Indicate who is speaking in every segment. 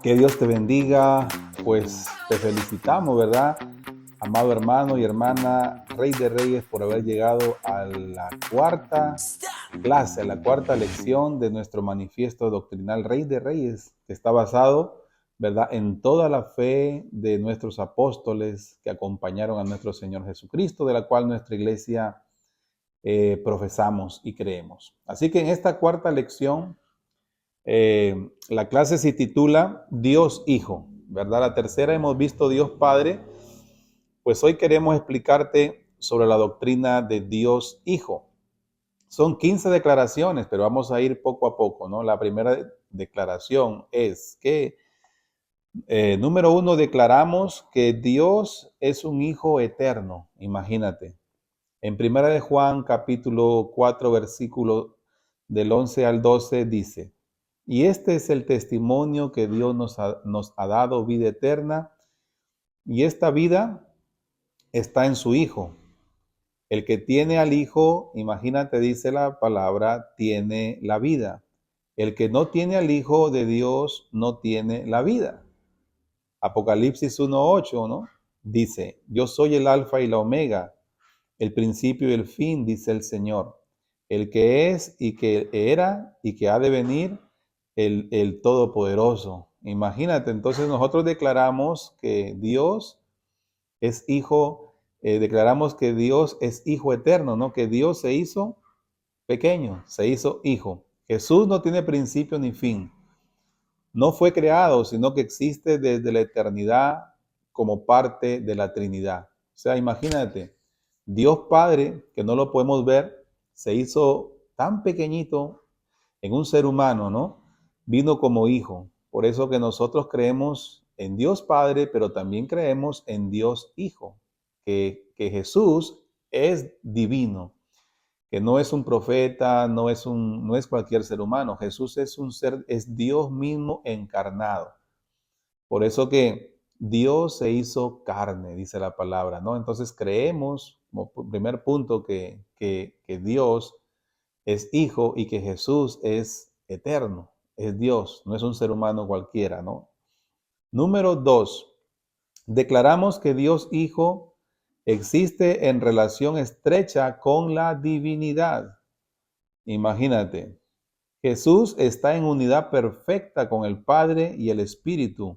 Speaker 1: Que Dios te bendiga, pues te felicitamos, ¿verdad? Amado hermano y hermana, Rey de Reyes, por haber llegado a la cuarta clase, a la cuarta lección de nuestro manifiesto doctrinal Rey de Reyes, que está basado, ¿verdad?, en toda la fe de nuestros apóstoles que acompañaron a nuestro Señor Jesucristo, de la cual nuestra iglesia profesamos y creemos. Así que en esta cuarta lección, la clase se titula Dios Hijo, ¿verdad? La tercera hemos visto Dios Padre, pues hoy queremos explicarte sobre la doctrina de Dios Hijo. Son 15 declaraciones, pero vamos a ir poco a poco, ¿no? La primera declaración es que, número 1, declaramos que Dios es un Hijo eterno, imagínate. En primera de Juan, capítulo 4, versículo del 11 al 12, dice: y este es el testimonio que Dios nos ha dado vida eterna, y esta vida está en su Hijo. El que tiene al Hijo, imagínate, dice la palabra, tiene la vida. El que no tiene al Hijo de Dios no tiene la vida. Apocalipsis 1:8, ¿no? Dice: yo soy el alfa y la omega, el principio y el fin, dice el Señor, el que es y que era y que ha de venir, el Todopoderoso. Imagínate, entonces nosotros declaramos que Dios es hijo, declaramos que Dios es hijo eterno, ¿no? Que Dios se hizo pequeño, se hizo hijo. Jesús no tiene principio ni fin. No fue creado, sino que existe desde la eternidad como parte de la Trinidad. O sea, imagínate, Dios Padre, que no lo podemos ver, se hizo tan pequeñito en un ser humano, ¿no? Vino como hijo. Por eso que nosotros creemos en Dios Padre, pero también creemos en Dios Hijo, que Jesús es divino, que no es un profeta, no es cualquier ser humano. Jesús es un ser, es Dios mismo encarnado. Por eso que Dios se hizo carne, dice la palabra, ¿no? Entonces creemos, como primer punto, que Dios es hijo y que Jesús es eterno, es Dios, no es un ser humano cualquiera, ¿no? Número 2, declaramos que Dios Hijo existe en relación estrecha con la divinidad. Imagínate, Jesús está en unidad perfecta con el Padre y el Espíritu.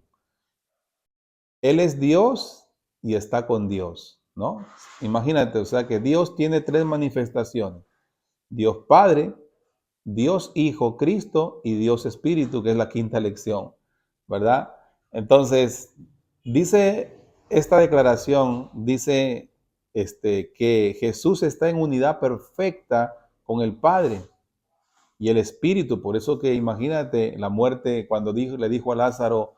Speaker 1: Él es Dios y está con Dios, ¿no? Imagínate, o sea que Dios tiene tres manifestaciones: Dios Padre, Dios Hijo Cristo y Dios Espíritu, que es la quinta lección, ¿verdad? Entonces, dice esta declaración, dice que Jesús está en unidad perfecta con el Padre y el Espíritu. Por eso que imagínate la muerte, cuando le dijo a Lázaro,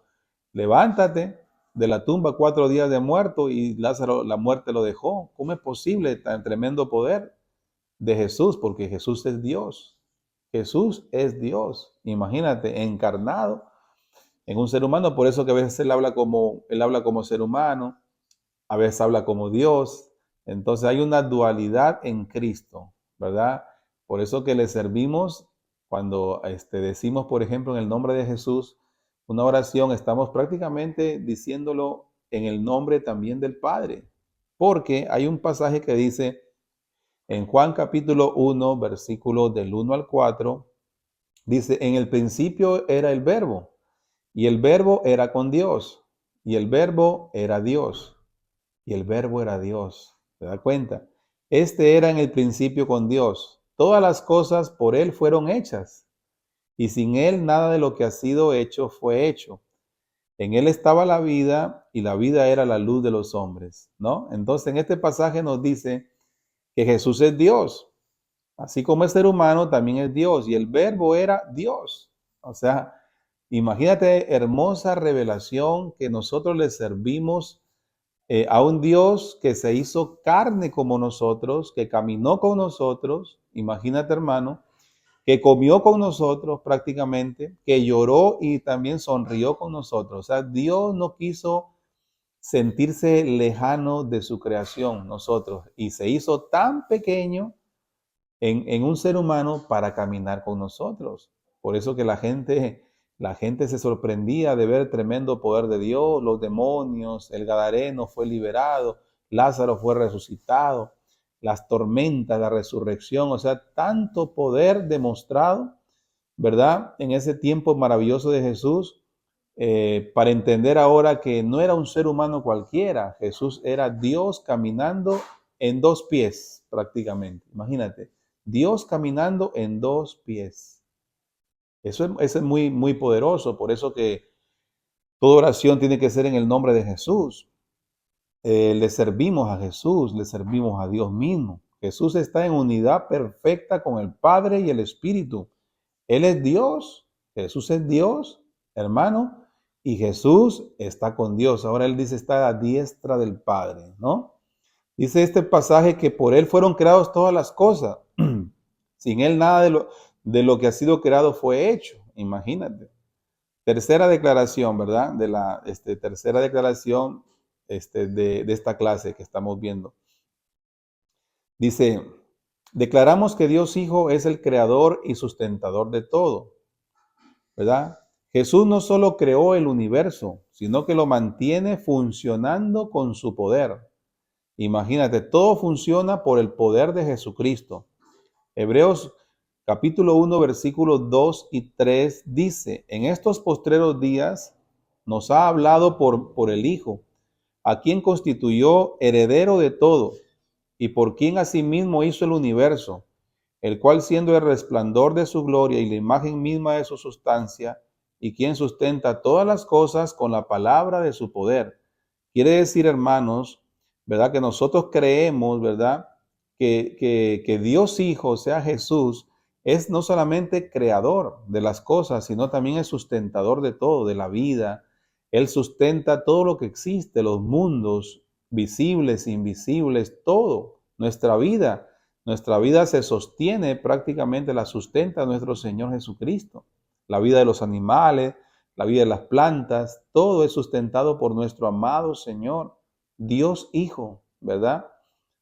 Speaker 1: levántate de la tumba, 4 días de muerto, y Lázaro, la muerte lo dejó. ¿Cómo es posible tan tremendo poder de Jesús? Porque Jesús es Dios. Jesús es Dios. Imagínate, encarnado en un ser humano. Por eso que a veces él habla como ser humano, a veces habla como Dios. Entonces hay una dualidad en Cristo, ¿verdad? Por eso que le servimos cuando decimos, por ejemplo, en el nombre de Jesús, una oración, estamos prácticamente diciéndolo en el nombre también del Padre. Porque hay un pasaje que dice en Juan capítulo 1, versículo del 1 al 4, dice: en el principio era el verbo, y el verbo era con Dios, y el verbo era Dios, y el verbo era Dios. ¿Se da cuenta? Este era en el principio con Dios. Todas las cosas por Él fueron hechas, y sin Él nada de lo que ha sido hecho fue hecho. En Él estaba la vida, y la vida era la luz de los hombres, ¿no? Entonces en este pasaje nos dice que Jesús es Dios. Así como es ser humano, también es Dios. Y el verbo era Dios. O sea, imagínate, hermosa revelación, que nosotros le servimos a un Dios que se hizo carne como nosotros, que caminó con nosotros. Imagínate, hermano, que comió con nosotros prácticamente, que lloró y también sonrió con nosotros. O sea, Dios no quiso sentirse lejano de su creación, nosotros, y se hizo tan pequeño en un ser humano para caminar con nosotros. Por eso que La gente se sorprendía de ver el tremendo poder de Dios, los demonios, el Gadareno fue liberado, Lázaro fue resucitado, las tormentas, la resurrección, o sea, tanto poder demostrado, ¿verdad? En ese tiempo maravilloso de Jesús, para entender ahora que no era un ser humano cualquiera, Jesús era Dios caminando en dos pies prácticamente. Imagínate, Dios caminando en dos pies. Eso es muy, muy poderoso, por eso que toda oración tiene que ser en el nombre de Jesús. Le servimos a Jesús, le servimos a Dios mismo. Jesús está en unidad perfecta con el Padre y el Espíritu. Él es Dios, Jesús es Dios, hermano, y Jesús está con Dios. Ahora él dice, está a la diestra del Padre, ¿no? Dice este pasaje que por él fueron creadas todas las cosas. Sin él nada de lo que ha sido creado fue hecho. Imagínate. Tercera declaración, ¿verdad? De la tercera declaración de esta clase que estamos viendo. Dice, declaramos que Dios Hijo es el creador y sustentador de todo, ¿verdad? Jesús no solo creó el universo, sino que lo mantiene funcionando con su poder. Imagínate, todo funciona por el poder de Jesucristo. Hebreos capítulo 1, versículos 2 y 3 dice, en estos postreros días nos ha hablado por el Hijo, a quien constituyó heredero de todo, y por quien asimismo hizo el universo, el cual siendo el resplandor de su gloria y la imagen misma de su sustancia, y quien sustenta todas las cosas con la palabra de su poder. Quiere decir, hermanos, ¿verdad? Que nosotros creemos, ¿verdad? Que Dios Hijo, o sea, Jesús, es no solamente creador de las cosas, sino también es sustentador de todo, de la vida. Él sustenta todo lo que existe, los mundos visibles, invisibles, todo, nuestra vida. Nuestra vida se sostiene, prácticamente la sustenta nuestro Señor Jesucristo. La vida de los animales, la vida de las plantas, todo es sustentado por nuestro amado Señor, Dios Hijo, ¿verdad?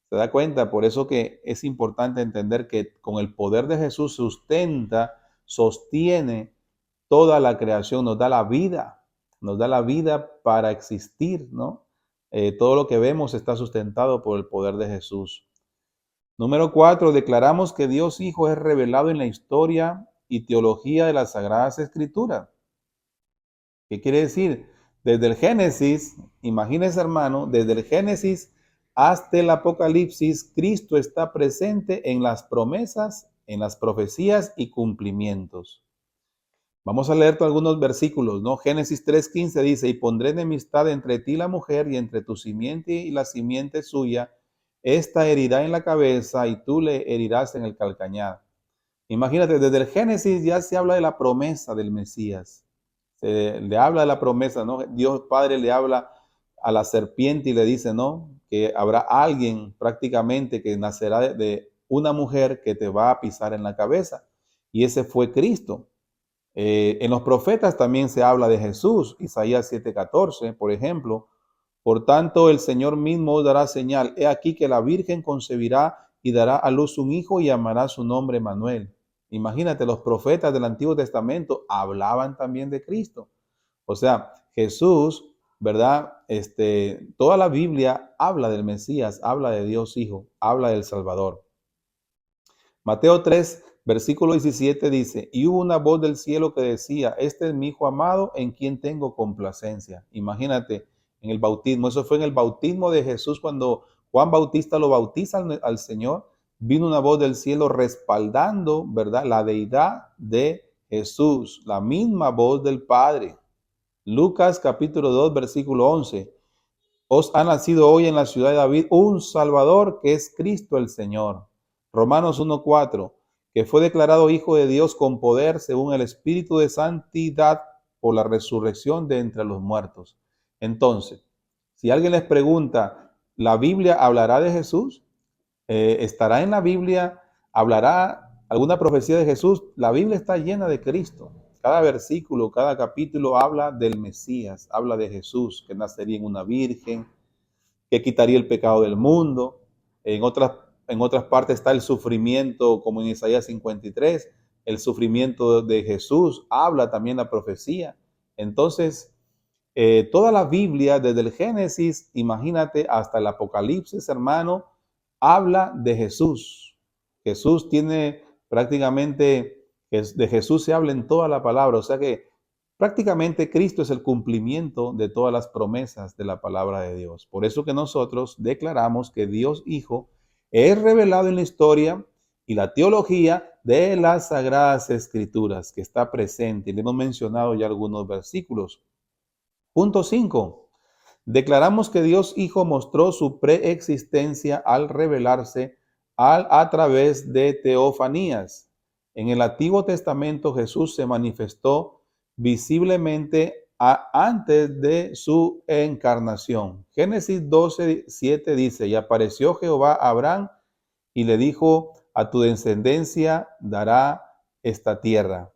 Speaker 1: ¿Se da cuenta? Por eso que es importante entender que con el poder de Jesús sustenta, sostiene toda la creación, nos da la vida para existir, ¿no? Todo lo que vemos está sustentado por el poder de Jesús. Número 4, declaramos que Dios Hijo es revelado en la historia y teología de las Sagradas Escrituras. ¿Qué quiere decir? Desde el Génesis, imagínense hermano, desde el Génesis hasta el Apocalipsis, Cristo está presente en las promesas, en las profecías y cumplimientos. Vamos a leer algunos versículos, ¿no? Génesis 3:15 dice, y pondré enemistad entre ti y la mujer y entre tu simiente y la simiente suya. Esta herirá en la cabeza y tú le herirás en el calcañar. Imagínate, desde el Génesis ya se habla de la promesa del Mesías. Se le habla de la promesa, ¿no? Dios Padre le habla a la serpiente y le dice, ¿no? Que habrá alguien prácticamente que nacerá de una mujer que te va a pisar en la cabeza. Y ese fue Cristo. En los profetas también se habla de Jesús. Isaías 7:14, por ejemplo. Por tanto, el Señor mismo os dará señal. He aquí que la Virgen concebirá y dará a luz un hijo y llamará su nombre Manuel. Imagínate, los profetas del Antiguo Testamento hablaban también de Cristo. O sea, Jesús, ¿verdad? Toda la Biblia habla del Mesías, habla de Dios Hijo, habla del Salvador. Mateo 3, versículo 17 dice, y hubo una voz del cielo que decía, este es mi Hijo amado en quien tengo complacencia. Imagínate, en el bautismo, eso fue en el bautismo de Jesús cuando Juan Bautista lo bautiza al Señor, vino una voz del cielo respaldando, ¿verdad? La deidad de Jesús, la misma voz del Padre. Lucas capítulo 2, versículo 11. Os ha nacido hoy en la ciudad de David un Salvador que es Cristo el Señor. Romanos 1:4, que fue declarado Hijo de Dios con poder según el Espíritu de Santidad por la resurrección de entre los muertos. Entonces, si alguien les pregunta, ¿la Biblia hablará de Jesús? ¿Estará en la Biblia? ¿Hablará alguna profecía de Jesús? La Biblia está llena de Cristo. Cada versículo, cada capítulo habla del Mesías, habla de Jesús, que nacería en una virgen, que quitaría el pecado del mundo. En otras partes está el sufrimiento, como en Isaías 53, el sufrimiento de Jesús, habla también la profecía. Entonces, toda la Biblia, desde el Génesis, imagínate, hasta el Apocalipsis, hermano, habla de Jesús. Jesús tiene prácticamente, de Jesús se habla en toda la palabra, o sea que prácticamente Cristo es el cumplimiento de todas las promesas de la palabra de Dios. Por eso que nosotros declaramos que Dios Hijo es revelado en la historia y la teología de las Sagradas Escrituras, que está presente. Le hemos mencionado ya algunos versículos. Punto 5. Declaramos que Dios Hijo mostró su preexistencia al revelarse a través de teofanías. En el Antiguo Testamento Jesús se manifestó visiblemente antes de su encarnación. Génesis 12:7 dice, y apareció Jehová a Abraham y le dijo, a tu descendencia dará esta tierra.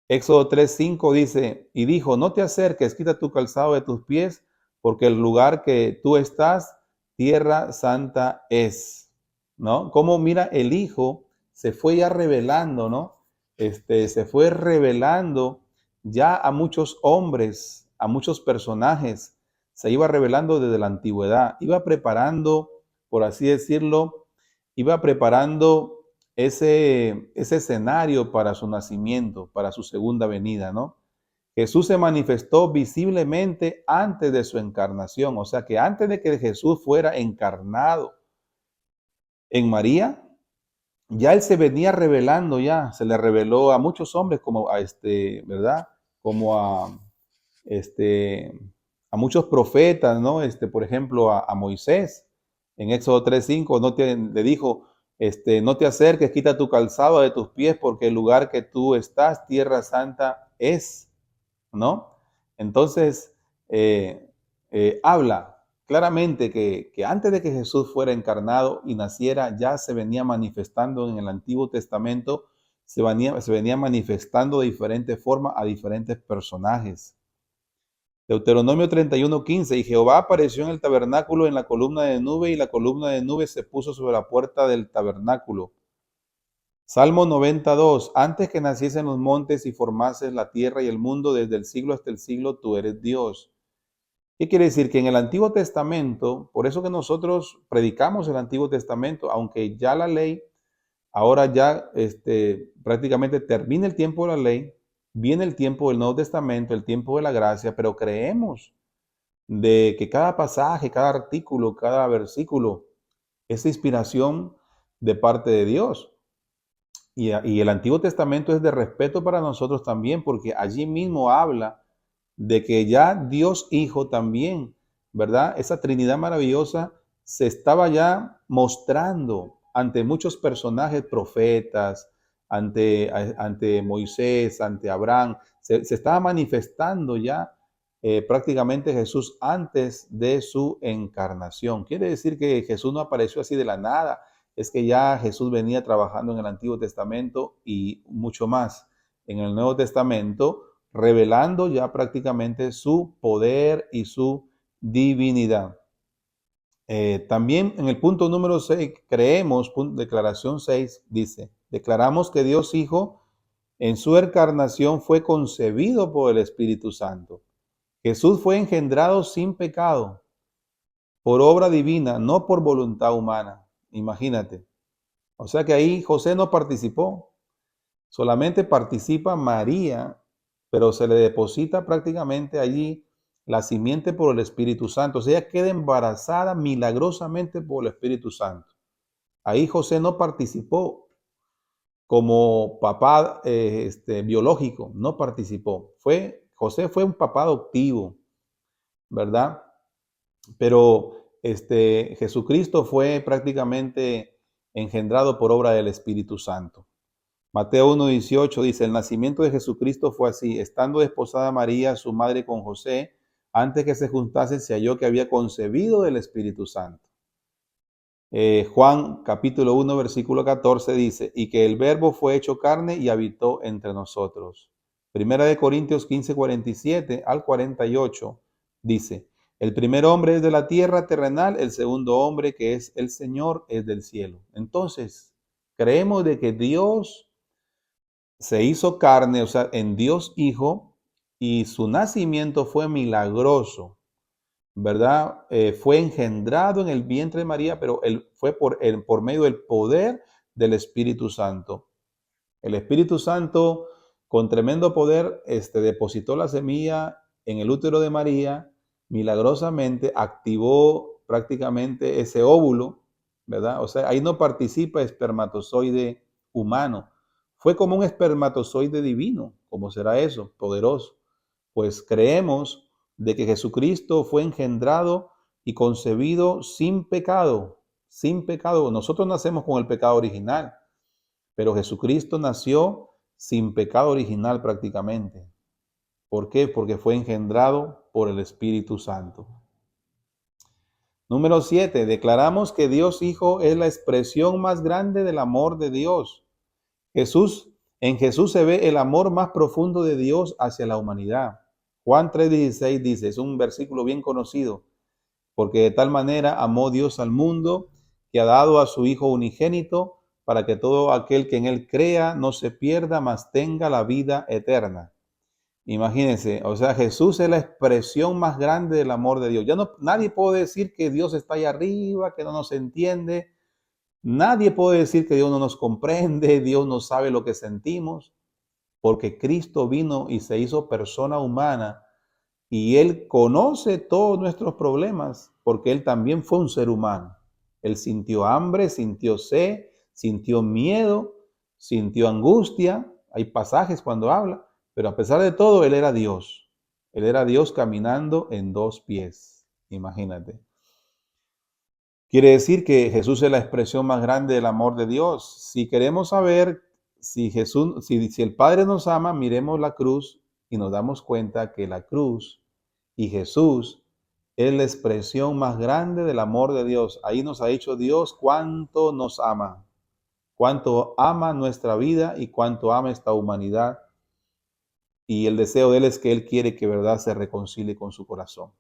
Speaker 1: Éxodo 3:5 dice, y dijo, no te acerques, quita tu calzado de tus pies, porque el lugar que tú estás, tierra santa es, ¿no? Como mira, el Hijo se fue ya revelando, ¿no? Se fue revelando ya a muchos hombres, a muchos personajes, se iba revelando desde la antigüedad, iba preparando, por así decirlo, iba preparando ese escenario para su nacimiento, para su segunda venida, ¿no? Jesús se manifestó visiblemente antes de su encarnación, o sea que antes de que Jesús fuera encarnado en María, ya él se venía revelando, ya se le reveló a muchos hombres como a ¿verdad? Como a muchos profetas, ¿no? Por ejemplo, a Moisés, en Éxodo 3:5, le dijo, no te acerques, quita tu calzado de tus pies, porque el lugar que tú estás, tierra santa es, ¿no? Entonces, habla claramente que antes de que Jesús fuera encarnado y naciera, ya se venía manifestando en el Antiguo Testamento, se venía manifestando de diferente forma a diferentes personajes. Deuteronomio 31:15, y Jehová apareció en el tabernáculo en la columna de nube, y la columna de nube se puso sobre la puerta del tabernáculo. Salmo 92, antes que naciesen los montes y formases la tierra y el mundo, desde el siglo hasta el siglo, tú eres Dios. ¿Qué quiere decir? Que en el Antiguo Testamento, por eso que nosotros predicamos el Antiguo Testamento, aunque ya la ley, ahora ya prácticamente termina el tiempo de la ley, viene el tiempo del Nuevo Testamento, el tiempo de la gracia, pero creemos de que cada pasaje, cada artículo, cada versículo es inspiración de parte de Dios. Y el Antiguo Testamento es de respeto para nosotros también, porque allí mismo habla de que ya Dios Hijo también, ¿verdad? Esa Trinidad maravillosa se estaba ya mostrando ante muchos personajes, profetas, ante Moisés, ante Abraham, se estaba manifestando ya prácticamente Jesús antes de su encarnación. Quiere decir que Jesús no apareció así de la nada, es que ya Jesús venía trabajando en el Antiguo Testamento y mucho más en el Nuevo Testamento, revelando ya prácticamente su poder y su divinidad. También en el punto número 6, declaración 6, dice, declaramos que Dios Hijo en su encarnación fue concebido por el Espíritu Santo. Jesús fue engendrado sin pecado, por obra divina, no por voluntad humana. Imagínate. O sea que ahí José no participó, solamente participa María, pero se le deposita prácticamente allí la simiente por el Espíritu Santo. O sea, ella queda embarazada milagrosamente por el Espíritu Santo. Ahí José no participó como papá biológico, no participó. José fue un papá adoptivo, ¿verdad? Pero Jesucristo fue prácticamente engendrado por obra del Espíritu Santo. Mateo 1:18 dice, el nacimiento de Jesucristo fue así, estando desposada María, su madre, con José, antes que se juntasen, se halló que había concebido del Espíritu Santo. Juan capítulo 1, versículo 14 dice, y que el verbo fue hecho carne y habitó entre nosotros. Primera de Corintios 15:47 al 48 dice, el primer hombre es de la tierra terrenal, el segundo hombre, que es el Señor, es del cielo. Entonces, creemos de que Dios se hizo carne, o sea, en Dios Hijo, y su nacimiento fue milagroso, ¿verdad? Fue engendrado en el vientre de María, pero él fue por medio del poder del Espíritu Santo. El Espíritu Santo, con tremendo poder, depositó la semilla en el útero de María, milagrosamente activó prácticamente ese óvulo, ¿verdad? O sea, ahí no participa espermatozoide humano. Fue como un espermatozoide divino. ¿Cómo será eso? Poderoso. Pues creemos de que Jesucristo fue engendrado y concebido sin pecado, sin pecado. Nosotros nacemos con el pecado original, pero Jesucristo nació sin pecado original prácticamente. ¿Por qué? Porque fue engendrado por el Espíritu Santo. Número 7. Declaramos que Dios Hijo es la expresión más grande del amor de Dios. En Jesús se ve el amor más profundo de Dios hacia la humanidad. Juan 3:16 dice, es un versículo bien conocido, porque de tal manera amó Dios al mundo que ha dado a su Hijo unigénito para que todo aquel que en él crea no se pierda, mas tenga la vida eterna. Imagínense, o sea, Jesús es la expresión más grande del amor de Dios. Ya no, nadie puede decir que Dios está ahí arriba, que no nos entiende. Nadie puede decir que Dios no nos comprende, Dios no sabe lo que sentimos, porque Cristo vino y se hizo persona humana y Él conoce todos nuestros problemas, porque Él también fue un ser humano. Él sintió hambre, sintió sed, sintió miedo, sintió angustia. Hay pasajes cuando habla, pero a pesar de todo, Él era Dios. Él era Dios caminando en dos pies. Imagínate. Quiere decir que Jesús es la expresión más grande del amor de Dios. Si queremos saber si el Padre nos ama, miremos la cruz y nos damos cuenta que la cruz y Jesús es la expresión más grande del amor de Dios. Ahí nos ha dicho Dios cuánto nos ama, cuánto ama nuestra vida y cuánto ama esta humanidad. Y el deseo de Él es que Él quiere que verdad se reconcilie con su corazón.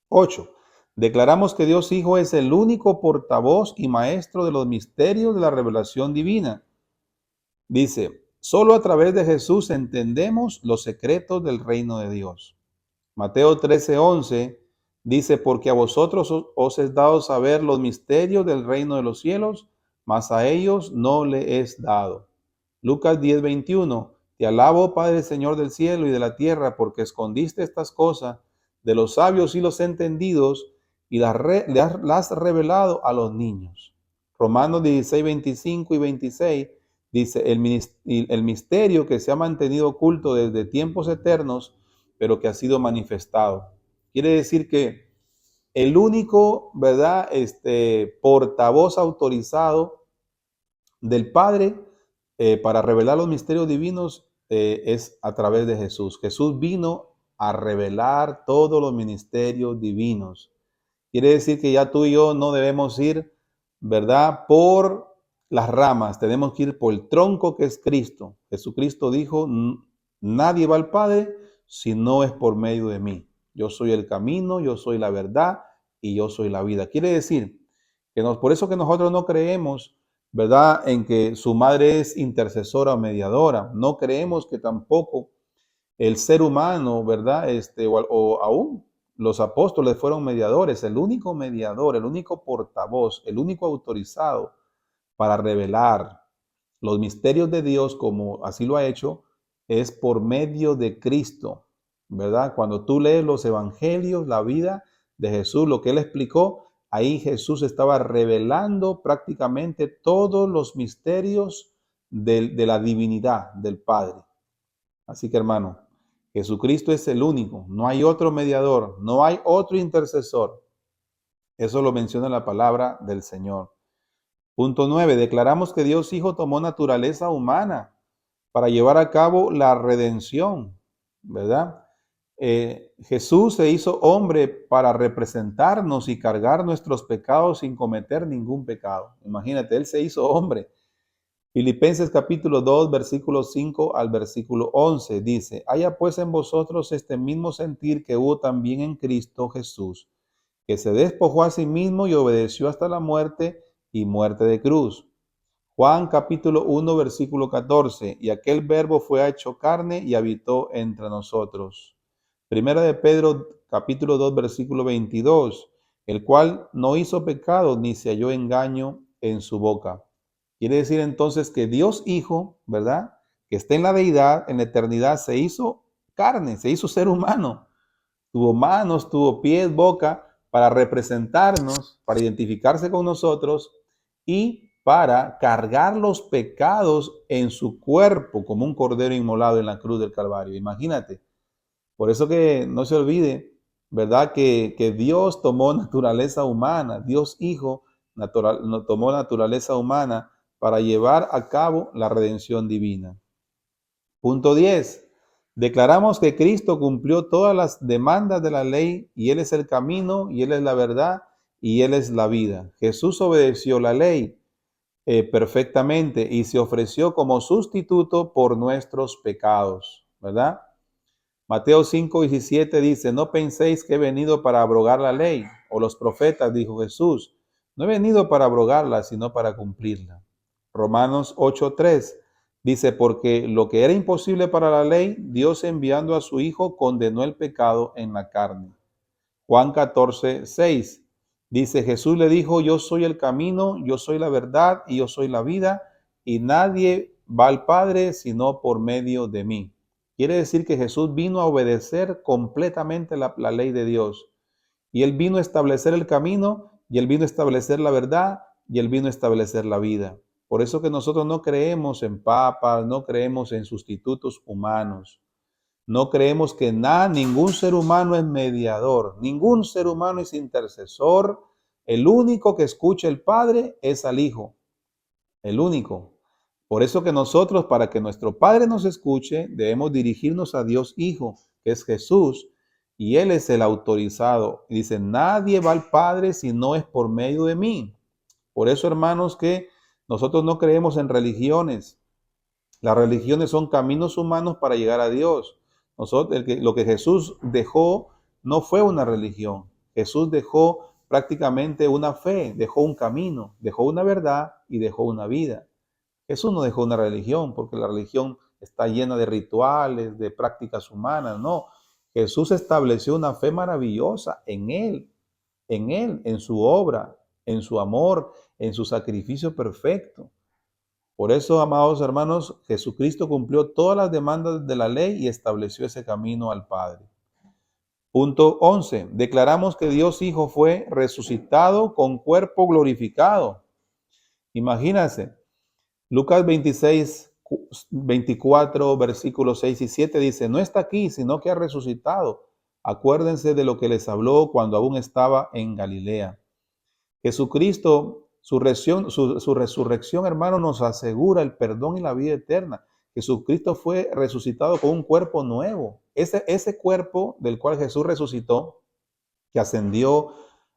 Speaker 1: 8. Declaramos que Dios Hijo es el único portavoz y maestro de los misterios de la revelación divina. Dice, solo a través de Jesús entendemos los secretos del reino de Dios. Mateo 13:11 dice, porque a vosotros os es dado saber los misterios del reino de los cielos, mas a ellos no le es dado. Lucas 10:21, te alabo, Padre, Señor del cielo y de la tierra, porque escondiste estas cosas de los sabios y los entendidos y las has revelado a los niños. Romanos 16:25 y 26 dice, el misterio que se ha mantenido oculto desde tiempos eternos, pero que ha sido manifestado. Quiere decir que el único, ¿verdad? Portavoz autorizado del Padre para revelar los misterios divinos es a través de Jesús. Jesús vino a revelar todos los ministerios divinos. Quiere decir que ya tú y yo no debemos ir, ¿verdad? Por las ramas, tenemos que ir por el tronco que es Cristo. Jesucristo dijo, nadie va al Padre si no es por medio de mí. Yo soy el camino, yo soy la verdad y yo soy la vida. Quiere decir que por eso que nosotros no creemos, ¿verdad?, en que su madre es intercesora o mediadora. No creemos que tampoco el ser humano, ¿verdad? O aún los apóstoles fueron mediadores. El único mediador, el único portavoz, el único autorizado para revelar los misterios de Dios, como así lo ha hecho, es por medio de Cristo, ¿verdad? Cuando tú lees los evangelios, la vida de Jesús, lo que Él explicó, ahí Jesús estaba revelando prácticamente todos los misterios de la divinidad del Padre. Así que, hermano, Jesucristo es el único, no hay otro mediador, no hay otro intercesor. Eso lo menciona la palabra del Señor. Punto 9. Declaramos que Dios Hijo tomó naturaleza humana para llevar a cabo la redención, ¿verdad? Jesús se hizo hombre para representarnos y cargar nuestros pecados sin cometer ningún pecado. Imagínate, Él se hizo hombre. Filipenses capítulo 2, versículo 5 al versículo 11 dice, haya pues en vosotros este mismo sentir que hubo también en Cristo Jesús, que se despojó a sí mismo y obedeció hasta la muerte y muerte de cruz. Juan capítulo 1, versículo 14. Y aquel verbo fue hecho carne y habitó entre nosotros. Primera de Pedro capítulo 2, versículo 22. El cual no hizo pecado ni se halló engaño en su boca. Quiere decir entonces que Dios Hijo, ¿verdad? Que está en la deidad, en la eternidad, se hizo carne, se hizo ser humano. Tuvo manos, tuvo pies, boca, para representarnos, para identificarse con nosotros y para cargar los pecados en su cuerpo como un cordero inmolado en la cruz del Calvario. Imagínate. Por eso que no se olvide, ¿verdad? Que Dios tomó naturaleza humana, Dios Hijo tomó naturaleza humana para llevar a cabo la redención divina. Punto 10. Declaramos que Cristo cumplió todas las demandas de la ley y Él es el camino y Él es la verdad y Él es la vida. Jesús obedeció la ley perfectamente y se ofreció como sustituto por nuestros pecados, ¿verdad? Mateo 5:17 dice, no penséis que he venido para abrogar la ley o los profetas, dijo Jesús. No he venido para abrogarla, sino para cumplirla. Romanos 8:3 dice, porque lo que era imposible para la ley, Dios enviando a su Hijo condenó el pecado en la carne. Juan 14:6 dice, Jesús le dijo, yo soy el camino, yo soy la verdad y yo soy la vida, y nadie va al Padre sino por medio de mí. Quiere decir que Jesús vino a obedecer completamente la ley de Dios. Y Él vino a establecer el camino, y Él vino a establecer la verdad, y Él vino a establecer la vida. Por eso que nosotros no creemos en papas, no creemos en sustitutos humanos. No creemos que ningún ser humano es mediador, ningún ser humano es intercesor. El único que escucha el Padre es al Hijo, el único. Por eso que nosotros, para que nuestro Padre nos escuche, debemos dirigirnos a Dios Hijo, que es Jesús, y Él es el autorizado. Y dice, nadie va al Padre si no es por medio de mí. Por eso, hermanos, que nosotros no creemos en religiones. Las religiones son caminos humanos para llegar a Dios. Lo que Jesús dejó no fue una religión. Jesús dejó prácticamente una fe, dejó un camino, dejó una verdad y dejó una vida. Jesús no dejó una religión, porque la religión está llena de rituales, de prácticas humanas. No, Jesús estableció una fe maravillosa en su obra, en su amor, en su sacrificio perfecto. Por eso, amados hermanos, Jesucristo cumplió todas las demandas de la ley y estableció ese camino al Padre. Punto 11. Declaramos que Dios Hijo fue resucitado con cuerpo glorificado. Imagínense, Lucas 26, 24, versículos 6 y 7 dice, no está aquí, sino que ha resucitado. Acuérdense de lo que les habló cuando aún estaba en Galilea. Jesucristo, su resurrección, hermano, nos asegura el perdón y la vida eterna. Jesucristo fue resucitado con un cuerpo nuevo. Ese cuerpo del cual Jesús resucitó, que ascendió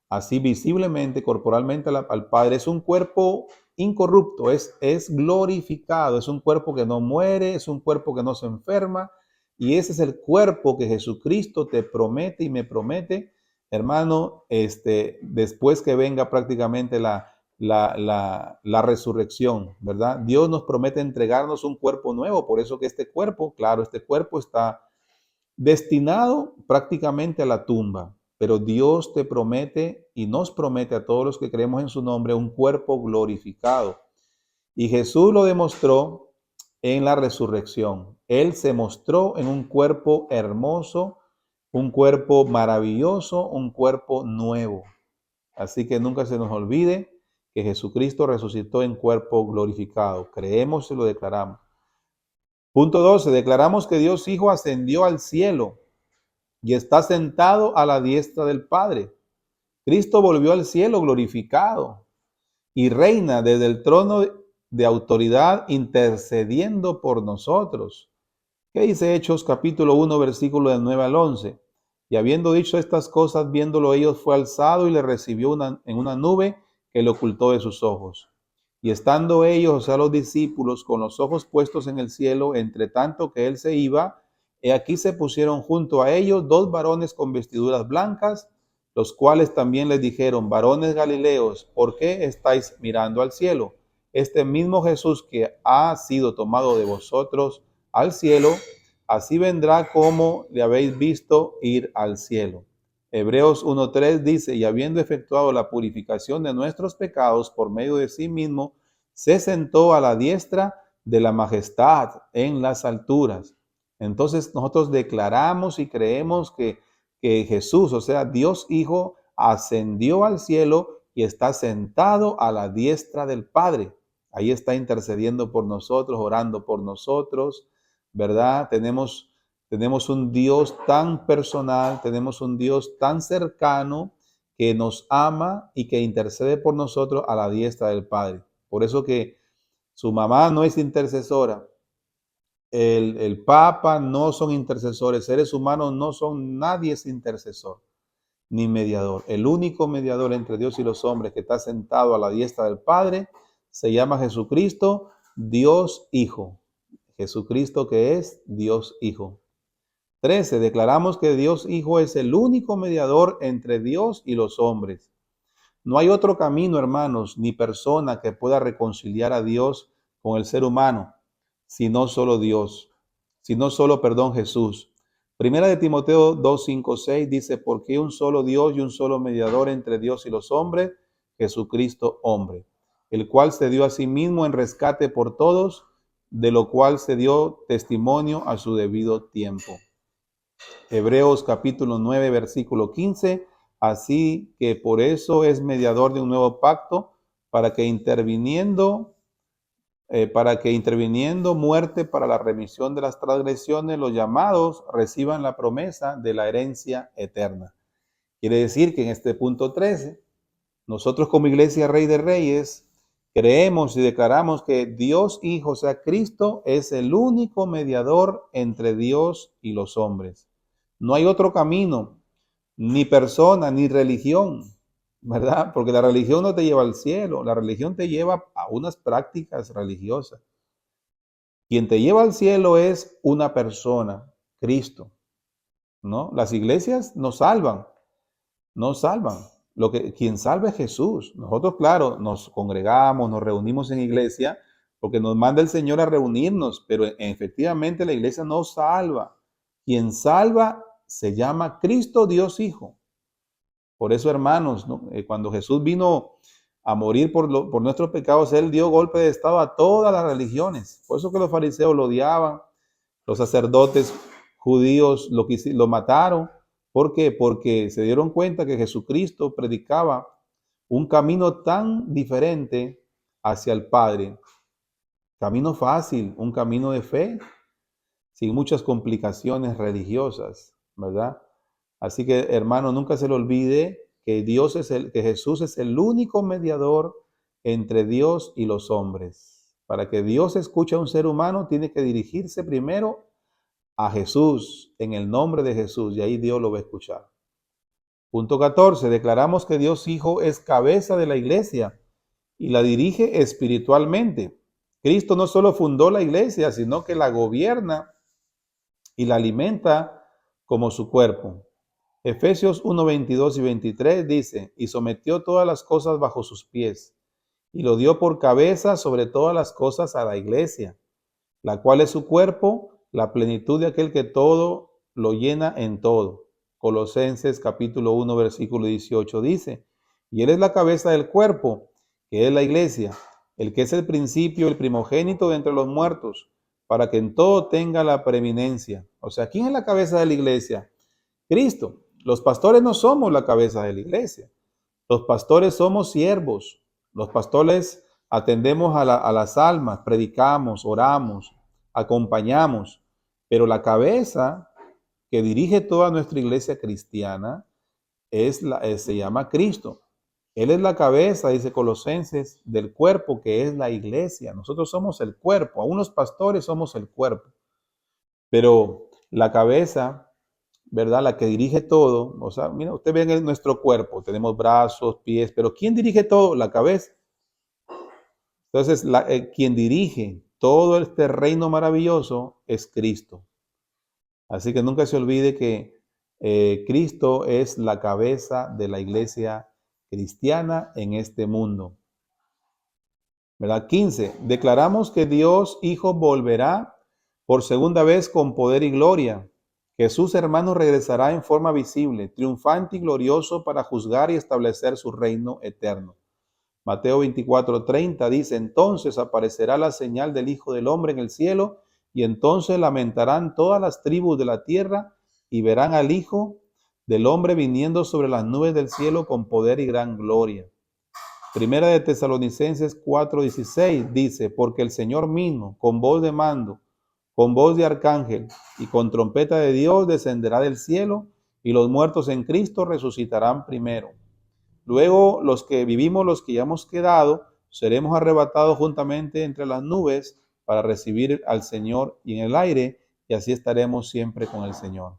Speaker 1: así visiblemente, corporalmente al Padre, es un cuerpo incorrupto, es glorificado, es un cuerpo que no muere, es un cuerpo que no se enferma, y ese es el cuerpo que Jesucristo te promete y me promete, hermano, después que venga prácticamente la resurrección, ¿verdad? Dios nos promete entregarnos un cuerpo nuevo, por eso que este cuerpo, claro, este cuerpo está destinado prácticamente a la tumba, pero Dios te promete y nos promete a todos los que creemos en su nombre un cuerpo glorificado. Y Jesús lo demostró en la resurrección. Él se mostró en un cuerpo hermoso, un cuerpo maravilloso, un cuerpo nuevo. Así que nunca se nos olvide que Jesucristo resucitó en cuerpo glorificado. Creemos y lo declaramos. Punto 12. Declaramos que Dios Hijo ascendió al cielo y está sentado a la diestra del Padre. Cristo volvió al cielo glorificado y reina desde el trono de autoridad intercediendo por nosotros. ¿Qué dice Hechos capítulo 1, versículo del 9 al 11? Y habiendo dicho estas cosas, viéndolo ellos, fue alzado y le recibió en una nube que le ocultó de sus ojos. Y estando ellos, o sea, los discípulos, con los ojos puestos en el cielo, entre tanto que él se iba, he aquí se pusieron junto a ellos dos varones con vestiduras blancas, los cuales también les dijeron, varones galileos, ¿por qué estáis mirando al cielo? este mismo Jesús que ha sido tomado de vosotros al cielo, así vendrá como le habéis visto ir al cielo. Hebreos 1:3 dice, y habiendo efectuado la purificación de nuestros pecados por medio de sí mismo, se sentó a la diestra de la majestad en las alturas. Entonces nosotros declaramos y creemos que Jesús, o sea, Dios Hijo, ascendió al cielo y está sentado a la diestra del Padre. Ahí está intercediendo por nosotros, orando por nosotros, ¿verdad? Tenemos un Dios tan personal, tenemos un Dios tan cercano que nos ama y que intercede por nosotros a la diestra del Padre. Por eso que su mamá no es intercesora, el Papa no son intercesores, seres humanos no son, nadie es intercesor ni mediador. El único mediador entre Dios y los hombres que está sentado a la diestra del Padre se llama Jesucristo, Dios Hijo. Jesucristo que es Dios Hijo. 13. Declaramos que Dios Hijo es el único mediador entre Dios y los hombres. No hay otro camino, hermanos, ni persona que pueda reconciliar a Dios con el ser humano, sino solo Dios, sino solo, Jesús. Primera de Timoteo 2, 5, 6 dice, porque hay un solo Dios y un solo mediador entre Dios y los hombres, Jesucristo hombre, el cual se dio a sí mismo en rescate por todos, de lo cual se dio testimonio a su debido tiempo. Hebreos capítulo 9, versículo 15. Así que por eso es mediador de un nuevo pacto, para que interviniendo muerte para la remisión de las transgresiones, los llamados reciban la promesa de la herencia eterna. Quiere decir que en este punto 13, nosotros como Iglesia Rey de Reyes creemos y declaramos que Dios Hijo, o sea, Cristo, es el único mediador entre Dios y los hombres. No hay otro camino, ni persona, ni religión, ¿verdad? Porque la religión no te lleva al cielo, la religión te lleva a unas prácticas religiosas. Quien te lleva al cielo es una persona, Cristo, ¿no? Las iglesias nos salvan, nos salvan. Quien salva es Jesús. Nosotros, claro, nos congregamos, nos reunimos en iglesia, porque nos manda el Señor a reunirnos, pero efectivamente la iglesia no salva. Quien salva se llama Cristo Dios Hijo. Por eso, hermanos, ¿no? Cuando Jesús vino a morir por nuestros pecados, Él dio golpe de estado a todas las religiones. Por eso que los fariseos lo odiaban, los sacerdotes judíos lo mataron. ¿Por qué? Porque se dieron cuenta que Jesucristo predicaba un camino tan diferente hacia el Padre. Camino fácil, un camino de fe, sin muchas complicaciones religiosas, ¿verdad? Así que, hermano, nunca se le olvide que que Jesús es el único mediador entre Dios y los hombres. Para que Dios escuche a un ser humano, tiene que dirigirse primero a Jesús, en el nombre de Jesús, y ahí Dios lo va a escuchar. Punto 14. Declaramos que Dios Hijo es cabeza de la iglesia y la dirige espiritualmente. Cristo no solo fundó la iglesia, sino que la gobierna y la alimenta como su cuerpo. Efesios 1, 22 y 23 dice, y sometió todas las cosas bajo sus pies, y lo dio por cabeza sobre todas las cosas a la iglesia, la cual es su cuerpo, la plenitud de aquel que todo lo llena en todo. Colosenses capítulo 1, versículo 18 dice, y él es la cabeza del cuerpo, que es la iglesia, el que es el principio, el primogénito de entre los muertos, para que en todo tenga la preeminencia. O sea, ¿quién es la cabeza de la iglesia? Cristo. Los pastores no somos la cabeza de la iglesia. Los pastores somos siervos. Los pastores atendemos a las almas, predicamos, oramos, acompañamos. Pero la cabeza que dirige toda nuestra iglesia cristiana se llama Cristo. Él es la cabeza, dice Colosenses, del cuerpo que es la iglesia. Nosotros somos el cuerpo. Aún los pastores somos el cuerpo. Pero la cabeza, ¿verdad? La que dirige todo. O sea, mira, usted ve en nuestro cuerpo, tenemos brazos, pies, pero ¿quién dirige todo? La cabeza. Entonces, quien dirige todo este reino maravilloso es Cristo. Así que nunca se olvide que Cristo es la cabeza de la iglesia cristiana en este mundo. ¿verdad? 15. Declaramos que Dios Hijo volverá por segunda vez con poder y gloria. Jesús, hermano, regresará en forma visible, triunfante y glorioso para juzgar y establecer su reino eterno. Mateo 24:30 dice, entonces aparecerá la señal del Hijo del Hombre en el cielo, y entonces lamentarán todas las tribus de la tierra y verán al Hijo del Hombre viniendo sobre las nubes del cielo con poder y gran gloria. Primera de Tesalonicenses 4:16 dice, porque el Señor mismo, con voz de mando, con voz de arcángel y con trompeta de Dios descenderá del cielo, y los muertos en Cristo resucitarán primero. Luego los que vivimos, los que ya hemos quedado, seremos arrebatados juntamente entre las nubes para recibir al Señor y en el aire, y así estaremos siempre con el Señor.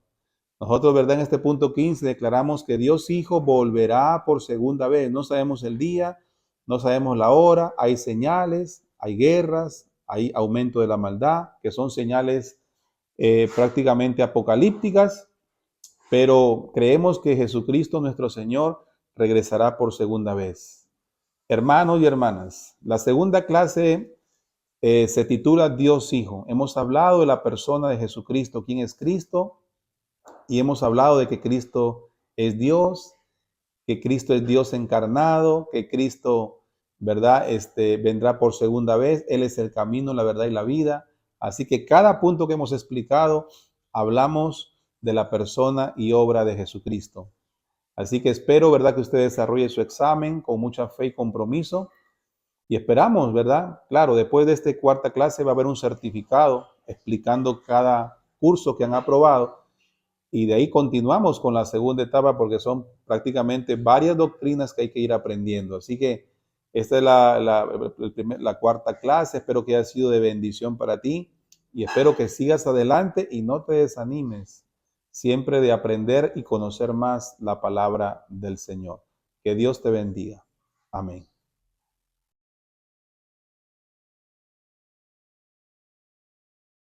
Speaker 1: Nosotros, ¿verdad? En este punto 15 declaramos que Dios Hijo volverá por segunda vez. No sabemos el día, no sabemos la hora, hay señales, hay guerras, hay aumento de la maldad, que son señales prácticamente apocalípticas, pero creemos que Jesucristo nuestro Señor regresará por segunda vez. Hermanos y hermanas, la segunda clase se titula Dios Hijo. Hemos hablado de la persona de Jesucristo, quién es Cristo, y hemos hablado de que Cristo es Dios, que Cristo es Dios encarnado, que Cristo, ¿verdad? Vendrá por segunda vez. Él es el camino, la verdad y la vida. Así que cada punto que hemos explicado, hablamos de la persona y obra de Jesucristo. Así que espero, ¿verdad?, que usted desarrolle su examen con mucha fe y compromiso. Y esperamos, ¿verdad? Claro, después de esta cuarta clase va a haber un certificado explicando cada curso que han aprobado. Y de ahí continuamos con la segunda etapa porque son prácticamente varias doctrinas que hay que ir aprendiendo. Así que esta es la cuarta clase. Espero que haya sido de bendición para ti y espero que sigas adelante y no te desanimes siempre de aprender y conocer más la palabra del Señor. Que Dios te bendiga. Amén.